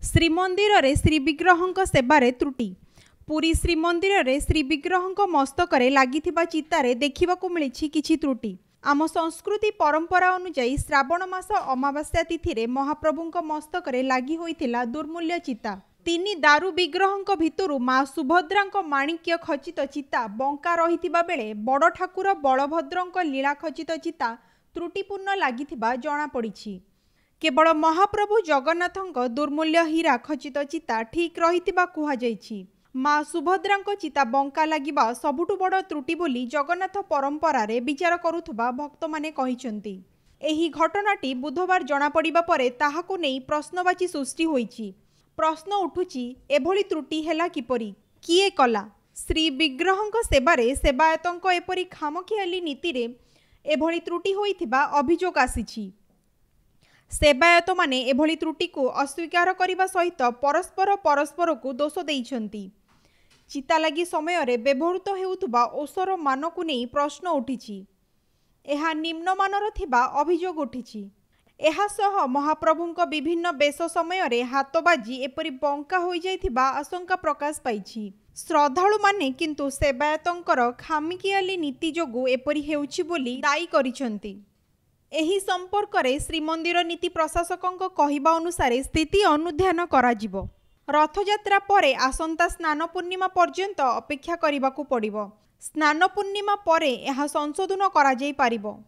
श्रीमंदिर रे श्रीविग्रहंक सेबारे त्रुटि। पुरी श्रीमंदिर रे श्रीविग्रहंक मस्तकरे लागिथिबा चितारे देखिबाकु मिलिछि किछि त्रुटि। आम संस्कृति परंपरा अनुसार श्रावण मास अमावास्या तिथि रे महाप्रभुंक मस्तकरे लागि होइथिला दुर्मूल्य चिता। तीनी दारु विग्रहंक भितरु मां सुभद्रांक माणिक्य खचित चिता बंका रहिथिबा बेले बड़ ठाकुर बलभद्रंक लीला खचित चिता त्रुटिपूर्ण लागिथिबा जणा पड़िछि। केवल महाप्रभु जगन्नाथंक दुर्मूल्य हीरा खचित चिता ठीक रहिथिबा कुहा जाइछि। मां सुभद्रांक चिता बंका लागिबा सबुठु बड़ त्रुटि बोली जगन्नाथ परंपरा रे विचार करुथबा भक्त माने कहिसंती। एही घटनाटी बुधवार जणा पड़िबा परे ताहाकु नेई प्रश्नवाची सृष्टि होईछि। प्रश्न उठुछि एभली त्रुटि हेला किपरि, किए कला? श्री विग्रहंक सेबारे सेवायतंक एपरि खामखियाली नीति रे एभली त्रुटि होइथिबा अभियोग आसीछि। सेवायत माने एभली त्रुटि को अस्वीकार करिबा सहित परस्पर को दोष देइछंती। चिता लागि समय रे व्यवहृत हेउथबा ओसर मानकु नेई प्रश्न उठिछि। एहा निम्नमानर थिबा अभियोग उठिछि। एहा सह महाप्रभुंक विभिन्न बेश समय रे हाथ बाजी एपरि बंका होई जाइथिबा आशंका प्रकाश पाइछि। श्रद्धालु माने किंतु सेवायतंकर खामिकियाली नीति जोगु एपरि हेउछि बोली दायी करिछंती। एही संपर्क रे श्रीमंदिर नीति प्रशासकंक कहिबा अनुसार स्थिति अनुध्यान कराजिबो। रथयात्रा परे आसंता स्नान पूर्णिमा पर्यंत अपेक्षा करिबाकू पड़िबो। स्नान पूर्णिमा परे एहा संशोधन करा जाई पारिबो।